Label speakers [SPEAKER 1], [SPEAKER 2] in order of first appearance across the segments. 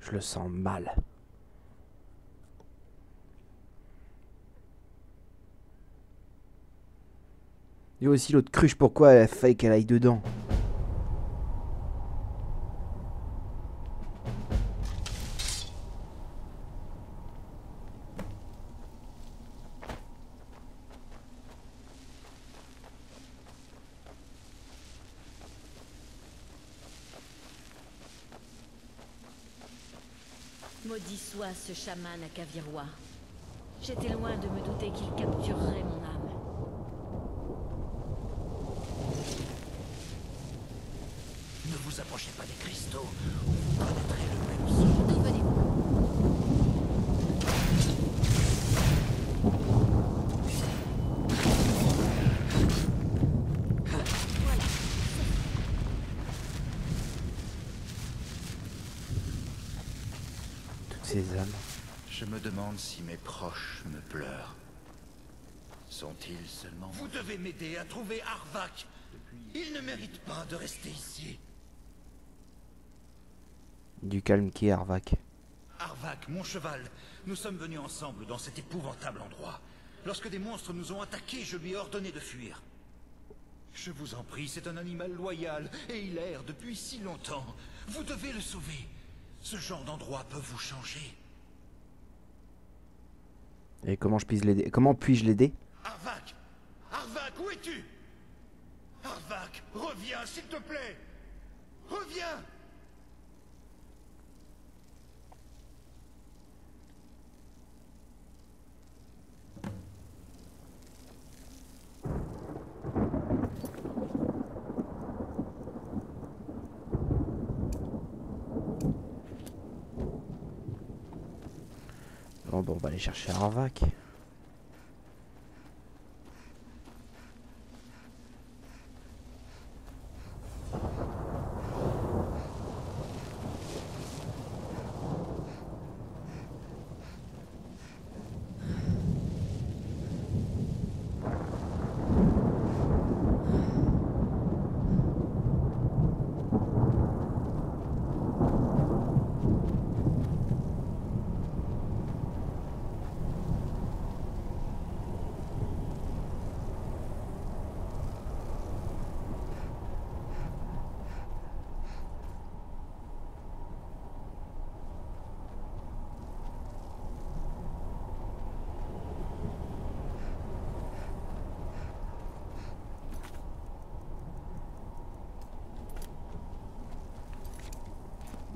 [SPEAKER 1] Je le sens mal. Et aussi l'autre cruche, pourquoi elle a failli qu'elle aille dedans?
[SPEAKER 2] Maudit soit ce chaman à Kavirois. J'étais loin de me douter qu'il capturerait mon âme.
[SPEAKER 3] Ne vous approchez pas des cristaux, ou vous connaîtrez le même sort.
[SPEAKER 2] D'où venez-vous? Voilà.
[SPEAKER 1] Toutes ces âmes.
[SPEAKER 3] Je me demande si mes proches me pleurent. Sont-ils seulement... Vous devez m'aider à trouver Arvak. Il ne mérite pas de rester ici.
[SPEAKER 1] Du calme qui est Arvak.
[SPEAKER 3] Arvak, mon cheval, nous sommes venus ensemble dans cet épouvantable endroit. Lorsque des monstres nous ont attaqués, je lui ai ordonné de fuir. Je vous en prie, c'est un animal loyal, et il erre depuis si longtemps. Vous devez le sauver. Ce genre d'endroit peut vous changer.
[SPEAKER 1] Et comment je puis l'aider? Comment puis-je l'aider?
[SPEAKER 3] Arvak! Arvak, où es-tu? Arvak, reviens, s'il te plaît! Reviens!
[SPEAKER 1] Bon, on va aller chercher Arvak.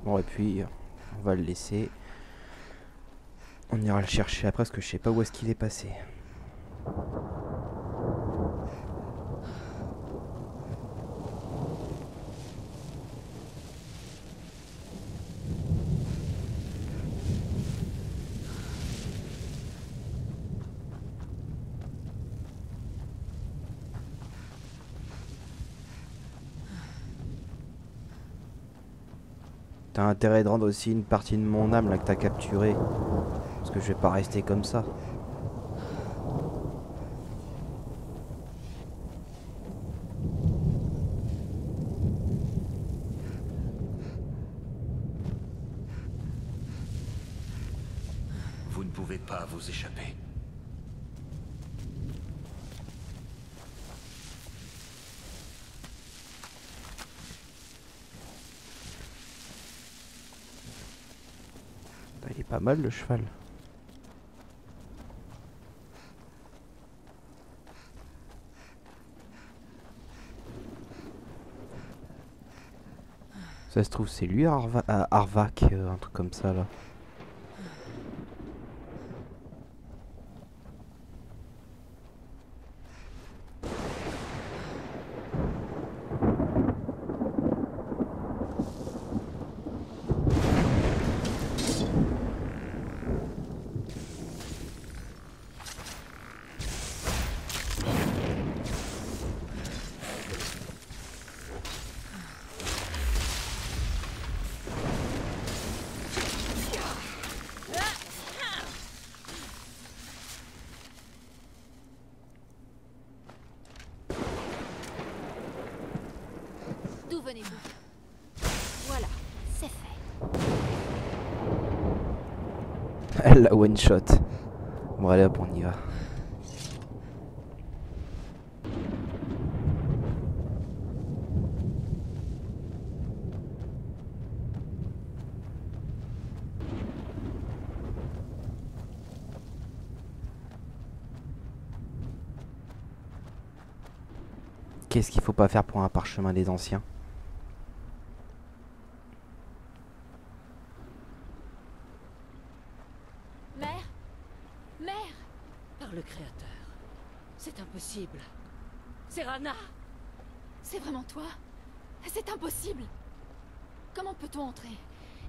[SPEAKER 1] Bon, et puis on va le laisser. On ira le chercher après parce que je sais pas où est-ce qu'il est passé. T'as intérêt de rendre aussi une partie de mon âme là que t'as capturé. Parce que je vais pas rester comme ça.
[SPEAKER 3] Vous ne pouvez pas vous échapper.
[SPEAKER 1] Il est pas mal le cheval. Ça se trouve c'est lui Arvak, un truc comme ça là.
[SPEAKER 2] D'où venez-vous? Voilà, c'est fait.
[SPEAKER 1] Elle la one shot. Bon allez hop, on y va. Qu'est-ce qu'il faut pas faire pour un parchemin des anciens?
[SPEAKER 2] Mère? Mère?
[SPEAKER 4] Par le Créateur. C'est impossible. Serana!
[SPEAKER 5] C'est vraiment toi? C'est impossible. Comment peut-on entrer?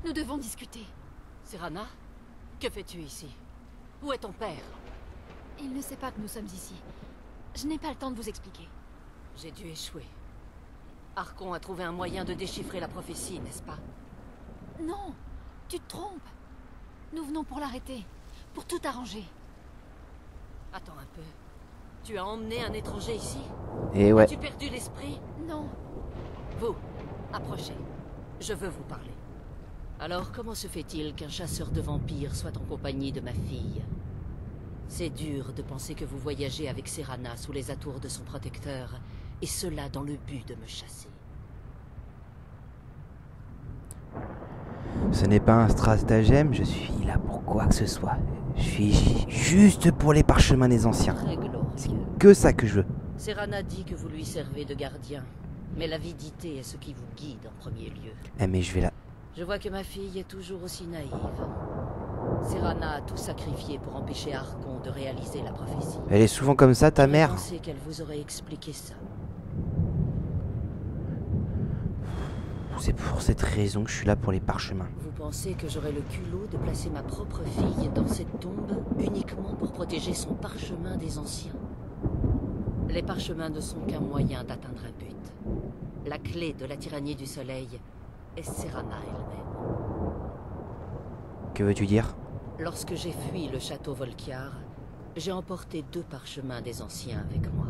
[SPEAKER 5] Nous devons discuter.
[SPEAKER 4] Serana? Que fais-tu ici? Où est ton père?
[SPEAKER 5] Il ne sait pas que nous sommes ici. Je n'ai pas le temps de vous expliquer.
[SPEAKER 4] J'ai dû échouer. Archon a trouvé un moyen de déchiffrer la prophétie, n'est-ce pas?
[SPEAKER 5] Non, tu te trompes. Nous venons pour l'arrêter, pour tout arranger.
[SPEAKER 4] Attends un peu. Tu as emmené un étranger ici?
[SPEAKER 1] Et ouais.
[SPEAKER 4] As-tu perdu l'esprit?
[SPEAKER 5] Non,
[SPEAKER 4] Vous, approchez. Je veux vous parler. Alors, comment se fait-il qu'un chasseur de vampires soit en compagnie de ma fille? C'est dur de penser que vous voyagez avec Serana sous les atours de son protecteur, et cela dans le but de me chasser.
[SPEAKER 1] Ce n'est pas un stratagème, je suis là pour quoi que ce soit. Je suis juste pour les parchemins des anciens.
[SPEAKER 4] Très glorieux.
[SPEAKER 1] C'est que ça que je veux.
[SPEAKER 4] Serana dit que vous lui servez de gardien, mais l'avidité est ce qui vous guide en premier lieu.
[SPEAKER 1] Eh mais je vais là.
[SPEAKER 4] Je vois que ma fille est toujours aussi naïve. Serana a tout sacrifié pour empêcher Archon de réaliser la prophétie.
[SPEAKER 1] Elle est souvent comme ça, ta mère?
[SPEAKER 4] Je pensais qu'elle vous aurait expliqué ça.
[SPEAKER 1] C'est pour cette raison que je suis là pour les parchemins.
[SPEAKER 4] Vous pensez que j'aurais le culot de placer ma propre fille dans cette tombe uniquement pour protéger son parchemin des anciens? Les parchemins ne sont qu'un moyen d'atteindre un but. La clé de la tyrannie du soleil est Serana elle-même.
[SPEAKER 1] Que veux-tu dire?
[SPEAKER 4] Lorsque j'ai fui le château Volkiar, j'ai emporté 2 parchemins des anciens avec moi.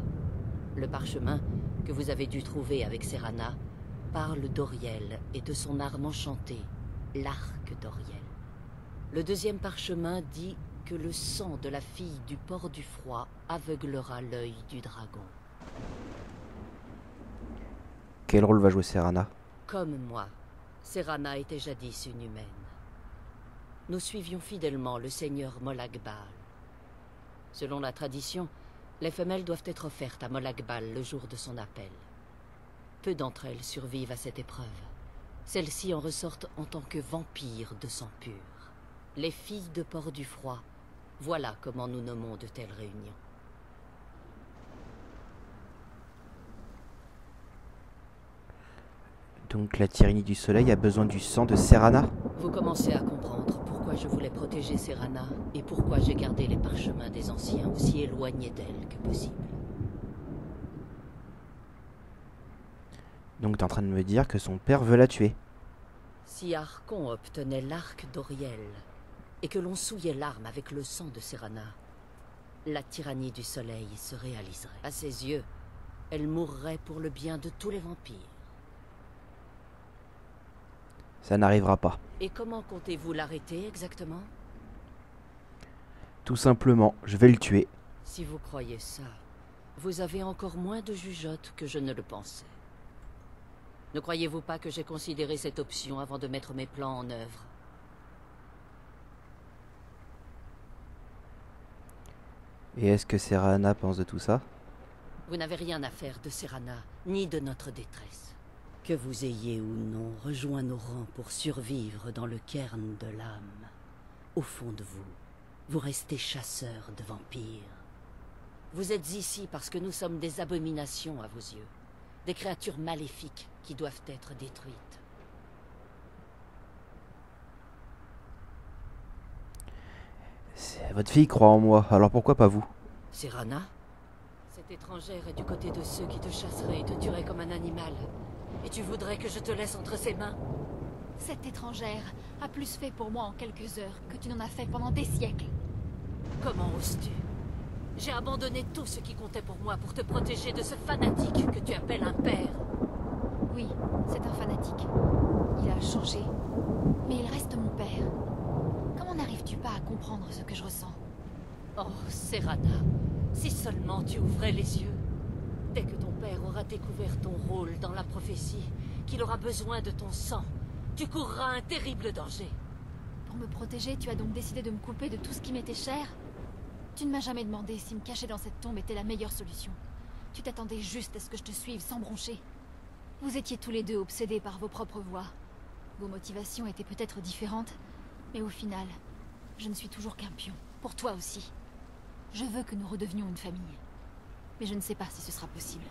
[SPEAKER 4] Le parchemin que vous avez dû trouver avec Serana parle d'Auriel et de son arme enchantée, l'arc d'Auriel. Le deuxième parchemin dit que le sang de la fille du port du froid aveuglera l'œil du dragon.
[SPEAKER 1] Quel rôle va jouer Serana?
[SPEAKER 4] Comme moi, Serana était jadis une humaine. Nous suivions fidèlement le seigneur Molagbal. Selon la tradition, les femelles doivent être offertes à Molagbal le jour de son appel. Peu d'entre elles survivent à cette épreuve. Celles-ci en ressortent en tant que vampires de sang pur. Les filles de Port du Froid, voilà comment nous nommons de telles réunions.
[SPEAKER 1] Donc la tyrannie du soleil a besoin du sang de Serana?
[SPEAKER 4] Vous commencez à comprendre pourquoi je voulais protéger Serana et pourquoi j'ai gardé les parchemins des anciens aussi éloignés d'elle que possible.
[SPEAKER 1] Donc t'es en train de me dire que son père veut la tuer?
[SPEAKER 4] Si Archon obtenait l'arc d'Auriel et que l'on souillait l'arme avec le sang de Serana, la tyrannie du soleil se réaliserait. À ses yeux, elle mourrait pour le bien de tous les vampires.
[SPEAKER 1] Ça n'arrivera pas.
[SPEAKER 4] Et comment comptez-vous l'arrêter exactement?
[SPEAKER 1] Tout simplement, je vais le tuer.
[SPEAKER 4] Si vous croyez ça, vous avez encore moins de jugeote que je ne le pensais. Ne croyez-vous pas que j'ai considéré cette option avant de mettre mes plans en œuvre?
[SPEAKER 1] Et est-ce que Serana pense de tout ça?
[SPEAKER 4] Vous n'avez rien à faire de Serana, ni de notre détresse. Que vous ayez ou non rejoint nos rangs pour survivre dans le cairn de l'âme, au fond de vous, vous restez chasseurs de vampires. Vous êtes ici parce que nous sommes des abominations à vos yeux, des créatures maléfiques qui doivent être détruites.
[SPEAKER 1] Votre fille croit en moi, alors pourquoi pas vous?
[SPEAKER 4] Serana? Cette étrangère est du côté de ceux qui te chasseraient et te tueraient comme un animal. Et tu voudrais que je te laisse entre ses mains?
[SPEAKER 5] cette étrangère a plus fait pour moi en quelques heures que tu n'en as fait pendant des siècles.
[SPEAKER 4] Comment oses-tu? J'ai abandonné tout ce qui comptait pour moi pour te protéger de ce fanatique que tu appelles un père.
[SPEAKER 5] Oui, c'est un fanatique. Il a changé, mais il reste mon père. Comment n'arrives-tu pas à comprendre ce que je ressens.
[SPEAKER 4] Oh, Serana, si seulement tu ouvrais les yeux. Dès que ton père aura découvert ton rôle dans la prophétie, qu'il aura besoin de ton sang, tu courras un terrible danger.
[SPEAKER 5] Pour me protéger, tu as donc décidé de me couper de tout ce qui m'était cher? Tu ne m'as jamais demandé si me cacher dans cette tombe était la meilleure solution. Tu t'attendais juste à ce que je te suive sans broncher. Vous étiez tous les deux obsédés par vos propres voies. Vos motivations étaient peut-être différentes, mais au final, je ne suis toujours qu'un pion. Pour toi aussi. Je veux que nous redevenions une famille. Mais je ne sais pas si ce sera possible.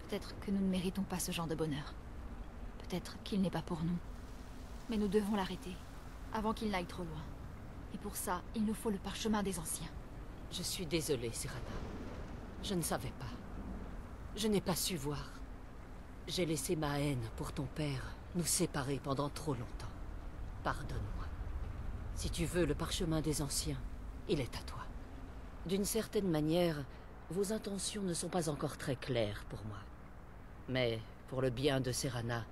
[SPEAKER 5] Peut-être que nous ne méritons pas ce genre de bonheur. Peut-être qu'il n'est pas pour nous. Mais nous devons l'arrêter, avant qu'il n'aille trop loin. Et pour ça, il nous faut le parchemin des anciens.
[SPEAKER 4] Je suis désolée, Serana. Je ne savais pas. Je n'ai pas su voir. J'ai laissé ma haine pour ton père nous séparer pendant trop longtemps. Pardonne-moi. Si tu veux le parchemin des anciens, il est à toi. D'une certaine manière, vos intentions ne sont pas encore très claires pour moi. Mais pour le bien de Serana,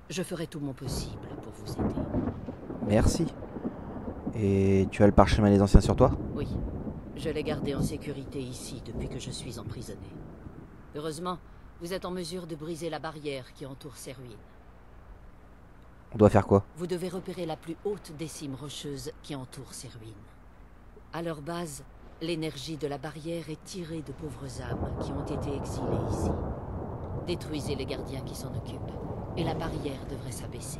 [SPEAKER 4] je ferai tout mon possible pour vous aider.
[SPEAKER 1] Merci. Et tu as le parchemin des anciens sur toi?
[SPEAKER 4] Oui, je l'ai gardé en sécurité ici depuis que je suis emprisonné. Heureusement, vous êtes en mesure de briser la barrière qui entoure ces ruines.
[SPEAKER 1] On doit faire quoi?
[SPEAKER 4] Vous devez repérer la plus haute des cimes rocheuses qui entourent ces ruines. À leur base, l'énergie de la barrière est tirée de pauvres âmes qui ont été exilées ici. Détruisez les gardiens qui s'en occupent, et la barrière devrait s'abaisser.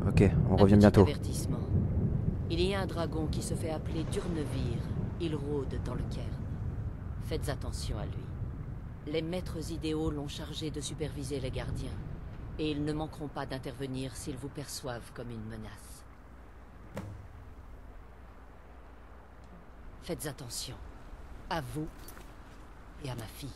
[SPEAKER 1] Ok, on revient bientôt.
[SPEAKER 4] Avertissement. Il y a un dragon qui se fait appeler Durnevir. Il rôde dans le cairn. Faites attention à lui. Les maîtres idéaux l'ont chargé de superviser les gardiens. Et ils ne manqueront pas d'intervenir s'ils vous perçoivent comme une menace. Faites attention. À vous et à ma fille.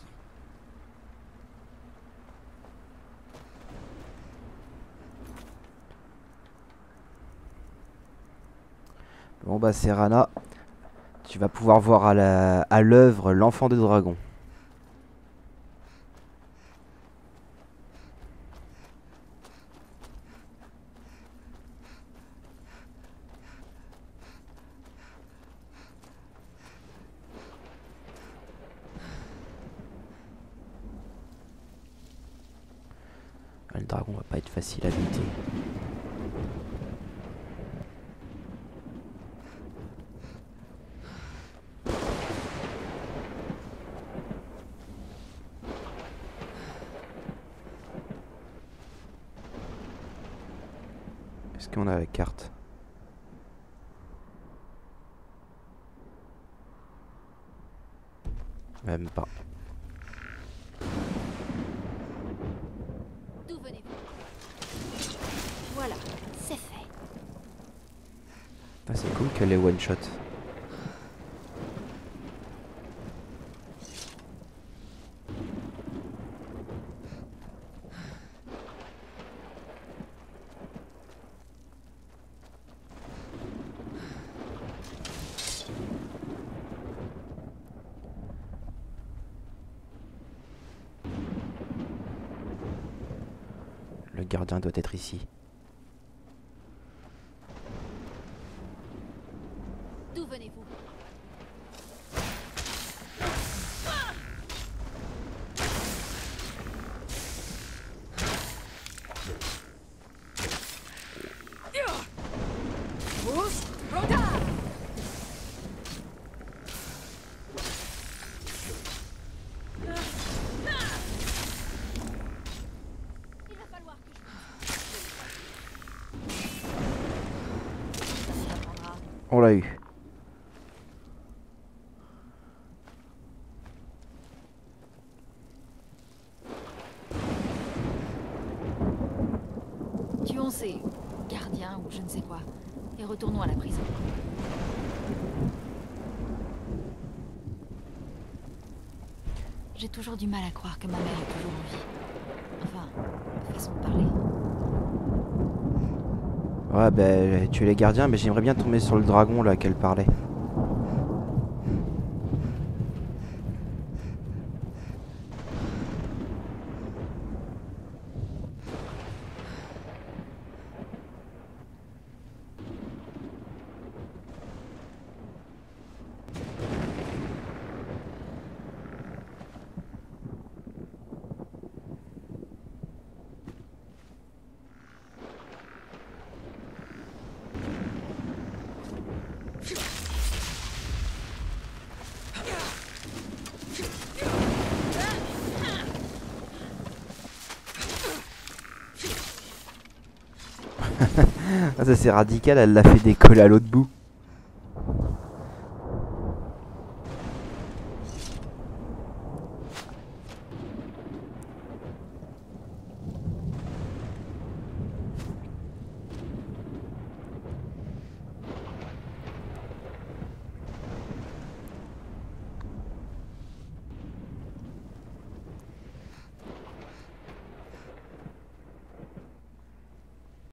[SPEAKER 1] Bon bah Serana, tu vas pouvoir voir à l'œuvre l'enfant des dragons. Le dragon va pas être facile à buter. Est-ce qu'on a la carte? Même pas.
[SPEAKER 5] D'où venez-vous? Voilà, c'est fait.
[SPEAKER 1] Ah, c'est cool qu'elle ait one shot. Le gardien doit être ici.
[SPEAKER 5] D'où venez-vous? Il va falloir que ça prendra.
[SPEAKER 1] On l'a eu.
[SPEAKER 5] Tuons ces gardiens ou je ne sais quoi, et retournons à la prison. J'ai toujours du mal à croire que ma mère est toujours en vie. Enfin, façon de parler.
[SPEAKER 1] Ouais, bah, tuer les gardiens, mais j'aimerais bien tomber sur le dragon là qu'elle parlait. Ah, ça c'est radical, elle l'a fait décoller à l'autre bout.